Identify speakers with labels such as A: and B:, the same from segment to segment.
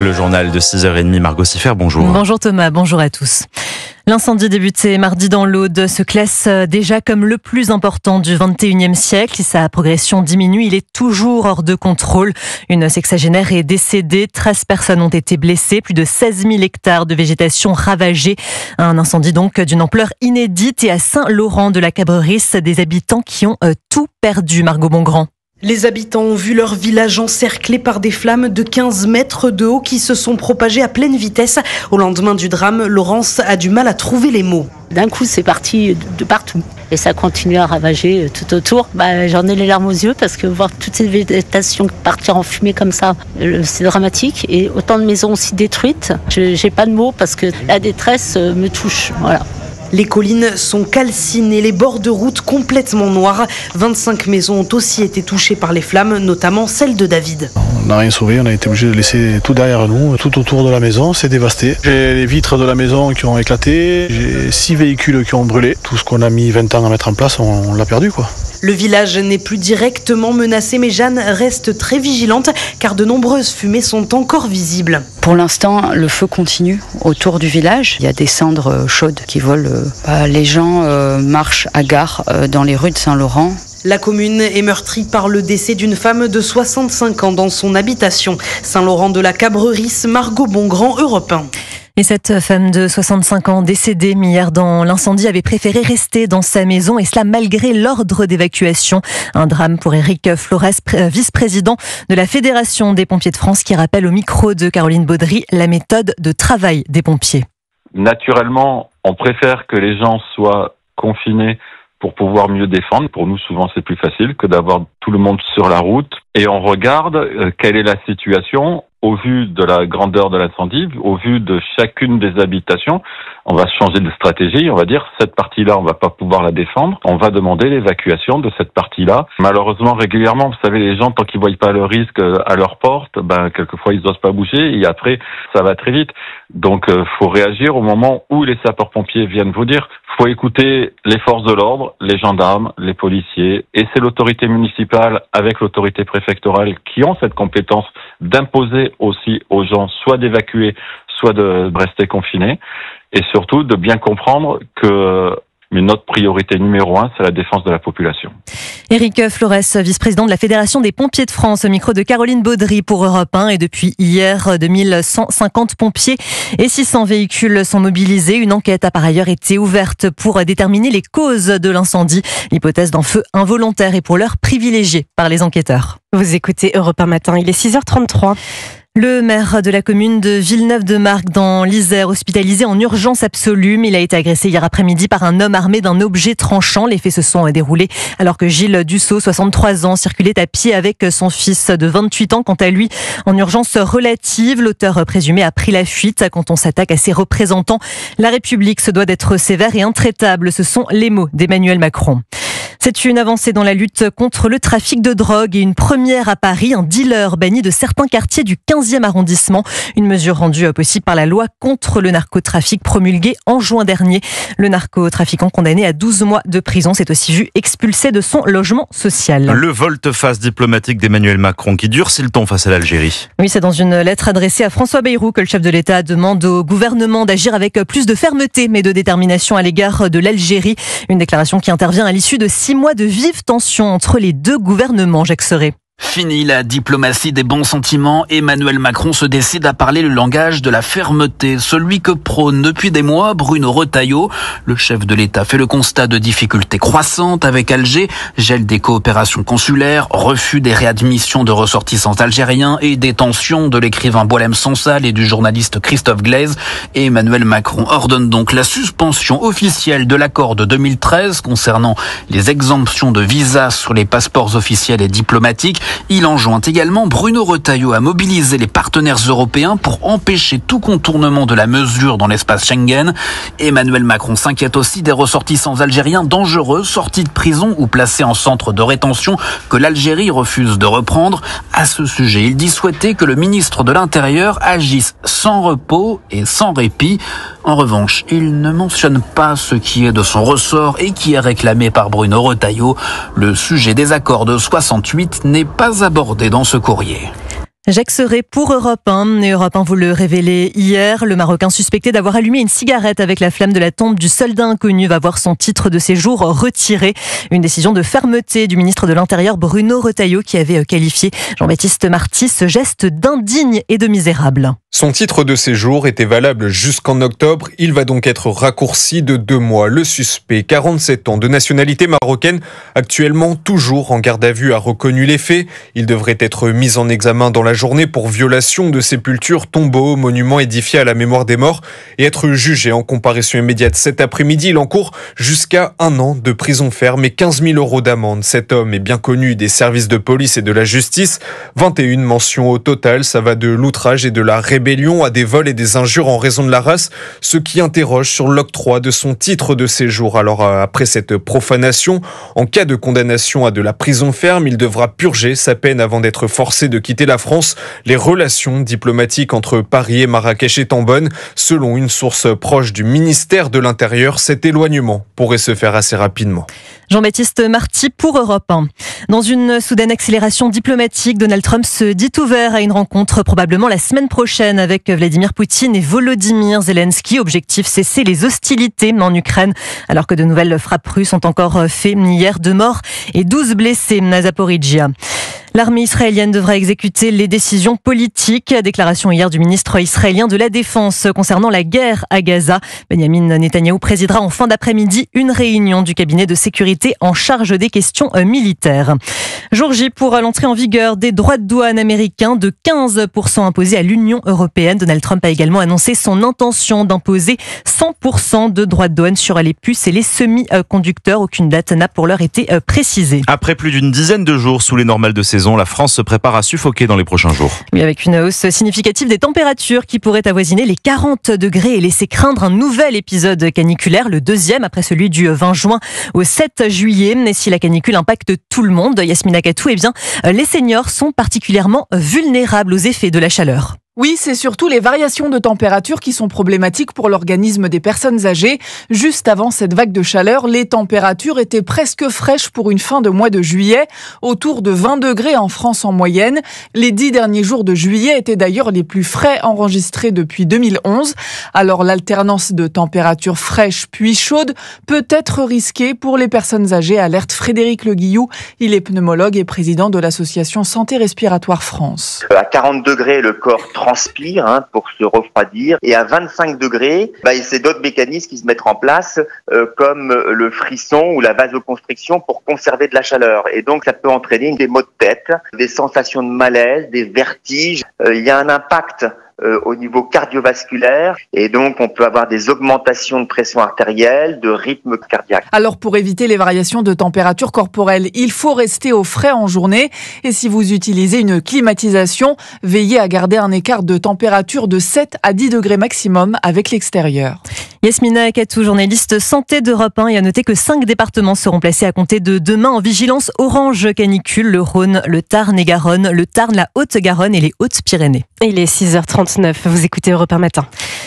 A: Le journal de 6h30, Margot Siffer, bonjour.
B: Bonjour Thomas, bonjour à tous. L'incendie débuté mardi dans l'Aude se classe déjà comme le plus important du 21e siècle. Sa progression diminue, il est toujours hors de contrôle. Une sexagénaire est décédée, 13 personnes ont été blessées, plus de 16 000 hectares de végétation ravagés. Un incendie donc d'une ampleur inédite et à Saint-Laurent de la Cabrerisse, des habitants qui ont tout perdu, Margot Bongrand.
C: Les habitants ont vu leur village encerclé par des flammes de 15 mètres de haut qui se sont propagées à pleine vitesse. Au lendemain du drame, Laurence a du mal à trouver les mots.
D: D'un coup, c'est parti de partout. Et ça continue à ravager tout autour. J'en ai les larmes aux yeux parce que voir toute cette végétation partir en fumée comme ça, c'est dramatique. Et autant de maisons aussi détruites. J'ai pas de mots parce que la détresse me touche. Voilà.
C: Les collines sont calcinées, les bords de route complètement noirs. 25 maisons ont aussi été touchées par les flammes, notamment celle de David.
E: On n'a rien sauvé, on a été obligé de laisser tout derrière nous, tout autour de la maison, c'est dévasté. J'ai les vitres de la maison qui ont éclaté, j'ai 6 véhicules qui ont brûlé. Tout ce qu'on a mis 20 ans à mettre en place, on l'a perdu quoi.
C: Le village n'est plus directement menacé, mais Jeanne reste très vigilante car de nombreuses fumées sont encore visibles.
F: Pour l'instant, le feu continue autour du village. Il y a des cendres chaudes qui volent. Les gens marchent à gare dans les rues de Saint-Laurent.
C: La commune est meurtrie par le décès d'une femme de 65 ans dans son habitation. Saint-Laurent de la Cabrerisse, Margot Bongrand, Europe 1.
B: Et cette femme de 65 ans décédée hier dans l'incendie avait préféré rester dans sa maison et cela malgré l'ordre d'évacuation. Un drame pour Éric Flores, vice-président de la Fédération des pompiers de France qui rappelle au micro de Caroline Baudry la méthode de travail des pompiers.
G: Naturellement, on préfère que les gens soient confinés pour pouvoir mieux défendre. Pour nous, souvent, c'est plus facile que d'avoir tout le monde sur la route. Et on regarde quelle est la situation au vu de la grandeur de l'incendie, au vu de chacune des habitations. On va changer de stratégie, on va dire cette partie-là, on va pas pouvoir la défendre. On va demander l'évacuation de cette partie-là. Malheureusement, régulièrement, vous savez, les gens, tant qu'ils voient pas le risque à leur porte, quelquefois, ils osent pas bouger et après, ça va très vite. Donc, faut réagir au moment où les sapeurs-pompiers viennent vous dire. Faut écouter les forces de l'ordre, les gendarmes, les policiers, et c'est l'autorité municipale avec l'autorité préfectorale qui ont cette compétence d'imposer aussi aux gens soit d'évacuer, soit de rester confinés, et surtout de bien comprendre que notre priorité numéro 1, c'est la défense de la population.
B: Éric Flores, vice-président de la Fédération des pompiers de France, au micro de Caroline Baudry pour Europe 1. Et depuis hier, 2150 pompiers et 600 véhicules sont mobilisés. Une enquête a par ailleurs été ouverte pour déterminer les causes de l'incendie. L'hypothèse d'un feu involontaire est pour l'heure privilégiée par les enquêteurs.
C: Vous écoutez Europe 1 matin, il est 6h33.
B: Le maire de la commune de Villeneuve-de-Marcq dans l'Isère, hospitalisé en urgence absolue. Il a été agressé hier après-midi par un homme armé d'un objet tranchant. Les faits se sont déroulés alors que Gilles Dussault, 63 ans, circulait à pied avec son fils de 28 ans. Quant à lui, en urgence relative, l'auteur présumé a pris la fuite. Quand on s'attaque à ses représentants, la République se doit d'être sévère et intraitable. Ce sont les mots d'Emmanuel Macron. C'est une avancée dans la lutte contre le trafic de drogue et une première à Paris, un dealer banni de certains quartiers du 15e arrondissement. Une mesure rendue possible par la loi contre le narcotrafic promulguée en juin dernier. Le narcotrafiquant condamné à 12 mois de prison s'est aussi vu expulsé de son logement social.
A: Le volte-face diplomatique d'Emmanuel Macron qui durcit le ton face à l'Algérie.
B: Oui, c'est dans une lettre adressée à François Bayrou que le chef de l'État demande au gouvernement d'agir avec plus de fermeté mais de détermination à l'égard de l'Algérie. Une déclaration qui intervient à l'issue de 6 mois de vives tensions entre les deux gouvernements, Jacques Serret.
H: Fini la diplomatie des bons sentiments, Emmanuel Macron se décide à parler le langage de la fermeté, celui que prône depuis des mois Bruno Retailleau. Le chef de l'État fait le constat de difficultés croissantes avec Alger, gel des coopérations consulaires, refus des réadmissions de ressortissants algériens et détention de l'écrivain Boualem Sansal et du journaliste Christophe Glaise. Emmanuel Macron ordonne donc la suspension officielle de l'accord de 2013 concernant les exemptions de visa sur les passeports officiels et diplomatiques. Il enjoint également Bruno Retailleau à mobiliser les partenaires européens pour empêcher tout contournement de la mesure dans l'espace Schengen. Emmanuel Macron s'inquiète aussi des ressortissants algériens dangereux sortis de prison ou placés en centre de rétention que l'Algérie refuse de reprendre. À ce sujet, il dit souhaiter que le ministre de l'Intérieur agisse sans repos et sans répit. En revanche, il ne mentionne pas ce qui est de son ressort et qui est réclamé par Bruno Retailleau. Le sujet des accords de 68 n'est pas abordé dans ce courrier.
B: Jacques Serret pour Europe 1. Et Europe 1 vous le révélez hier. Le Marocain suspecté d'avoir allumé une cigarette avec la flamme de la tombe du soldat inconnu va voir son titre de séjour retiré. Une décision de fermeté du ministre de l'Intérieur Bruno Retailleau qui avait qualifié Jean-Baptiste Marty ce geste d'indigne et de misérable.
I: Son titre de séjour était valable jusqu'en octobre. Il va donc être raccourci de 2 mois. Le suspect, 47 ans, de nationalité marocaine, actuellement toujours en garde à vue, a reconnu les faits. Il devrait être mis en examen dans la journée pour violation de sépultures, tombeaux, monuments édifiés à la mémoire des morts et être jugé en comparution immédiate cet après-midi. Il encourt jusqu'à 1 an de prison ferme et 15 000 € d'amende. Cet homme est bien connu des services de police et de la justice. 21 mentions au total. Ça va de l'outrage et de la rébellion à des vols et des injures en raison de la race, ce qui interroge sur l'octroi de son titre de séjour. Alors après cette profanation, en cas de condamnation à de la prison ferme, il devra purger sa peine avant d'être forcé de quitter la France. Les relations diplomatiques entre Paris et Marrakech étant bonnes, selon une source proche du ministère de l'Intérieur, cet éloignement pourrait se faire assez rapidement.
B: Jean-Baptiste Marty pour Europe 1. Dans une soudaine accélération diplomatique, Donald Trump se dit ouvert à une rencontre probablement la semaine prochaine avec Vladimir Poutine et Volodymyr Zelensky. Objectif, cesser les hostilités en Ukraine, alors que de nouvelles frappes russes ont encore fait hier 2 morts et 12 blessés à Zaporizhzhia. L'armée israélienne devra exécuter les décisions politiques. Déclaration hier du ministre israélien de la Défense concernant la guerre à Gaza. Benjamin Netanyahou présidera en fin d'après-midi une réunion du cabinet de sécurité en charge des questions militaires. Jour J pour l'entrée en vigueur des droits de douane américains de 15% imposés à l'Union européenne. Donald Trump a également annoncé son intention d'imposer 100% de droits de douane sur les puces et les semi-conducteurs. Aucune date n'a pour l'heure été précisée.
A: Après plus d'une dizaine de jours sous les normales de saison, la France se prépare à suffoquer dans les prochains jours.
B: Oui, avec une hausse significative des températures qui pourrait avoisiner les 40 degrés et laisser craindre un nouvel épisode caniculaire, le 2e après celui du 20 juin au 7 juillet. Et si la canicule impacte tout le monde, Yasmina Katou, les seniors sont particulièrement vulnérables aux effets de la chaleur.
J: Oui, c'est surtout les variations de température qui sont problématiques pour l'organisme des personnes âgées. Juste avant cette vague de chaleur, les températures étaient presque fraîches pour une fin de mois de juillet, autour de 20 degrés en France en moyenne. Les 10 derniers jours de juillet étaient d'ailleurs les plus frais enregistrés depuis 2011. Alors l'alternance de températures fraîches puis chaudes peut être risquée pour les personnes âgées, alerte Frédéric Le Guillou. Il est pneumologue et président de l'association Santé Respiratoire France.
K: À 40 degrés, le corps transpire pour se refroidir, et à 25 degrés, c'est d'autres mécanismes qui se mettent en place comme le frisson ou la vasoconstriction pour conserver de la chaleur, et donc ça peut entraîner des maux de tête, des sensations de malaise, des vertiges. Il y a un impact au niveau cardiovasculaire, et donc on peut avoir des augmentations de pression artérielle, de rythme cardiaque.
J: Alors pour éviter les variations de température corporelle, il faut rester au frais en journée, et si vous utilisez une climatisation, veillez à garder un écart de température de 7 à 10 degrés maximum avec l'extérieur.
B: Yasmina Katou, journaliste santé d'Europe 1, et à noter que 5 départements seront placés à compter de demain en vigilance orange canicule: le Rhône, le Tarn-et-Garonne, le Tarn, la Haute-Garonne et les Hautes-Pyrénées.
L: Il est 6h39, vous écoutez Europe 1 matin.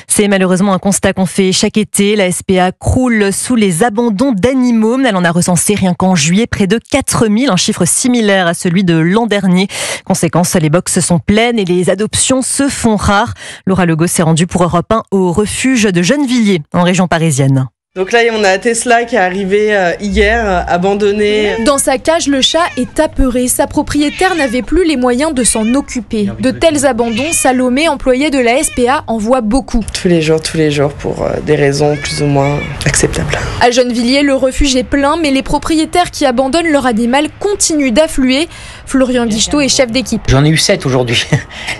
B: C'est malheureusement un constat qu'on fait chaque été. La SPA croule sous les abandons d'animaux. Elle en a recensé rien qu'en juillet près de 4000, un chiffre similaire à celui de l'an dernier. Conséquence, les boxes sont pleines et les adoptions se font rares. Laura Legault s'est rendue pour Europe 1 au refuge de Gennevilliers, en région parisienne.
M: Donc là, on a Tesla qui est arrivé hier, abandonné.
N: Dans sa cage, le chat est apeuré. Sa propriétaire n'avait plus les moyens de s'en occuper. De tels abandons, Salomé, employée de la SPA, en voit beaucoup.
M: Tous les jours, pour des raisons plus ou moins acceptables.
N: À Gennevilliers, le refuge est plein, mais les propriétaires qui abandonnent leur animal continuent d'affluer. Florian Guichetot est chef d'équipe.
O: J'en ai eu 7 aujourd'hui,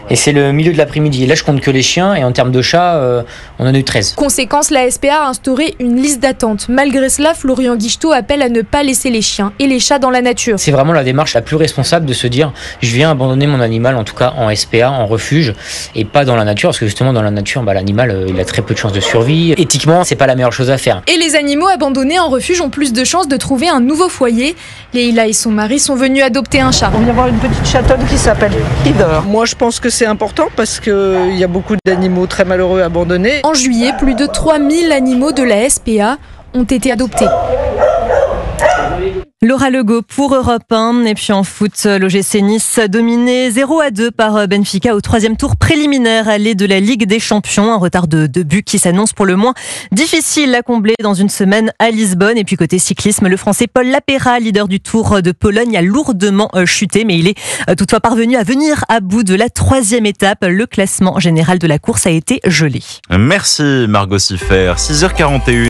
O: et c'est le milieu de l'après-midi. Et là, je compte que les chiens, et en termes de chats, on en a eu 13.
N: Conséquence, la SPA a instauré une liste d'attente. Malgré cela, Florian Guichetot appelle à ne pas laisser les chiens et les chats dans la nature.
O: C'est vraiment la démarche la plus responsable de se dire je viens abandonner mon animal, en tout cas en SPA, en refuge, et pas dans la nature, parce que justement dans la nature, l'animal il a très peu de chances de survie. Éthiquement, c'est pas la meilleure chose à faire.
N: Et les animaux abandonnés en refuge ont plus de chances de trouver un nouveau foyer. Leïla et son mari sont venus adopter un chat.
P: On vient voir une petite chatonne qui s'appelle Idor.
Q: Moi je pense que c'est important parce qu'il y a beaucoup d'animaux très malheureux abandonnés.
N: En juillet, plus de 3000 animaux de la SPA ont été adoptés.
B: Laura Legault pour Europe 1. Et puis en foot, l'OGC Nice dominé 0-2 par Benfica au 3e tour préliminaire aller de la Ligue des Champions. Un retard de 2 buts qui s'annonce pour le moins difficile à combler dans une semaine à Lisbonne. Et puis côté cyclisme, le Français Paul Lapéra, leader du Tour de Pologne, a lourdement chuté. Mais il est toutefois parvenu à venir à bout de la 3e étape. Le classement général de la course a été gelé.
A: Merci Margot Siffer. 6h41.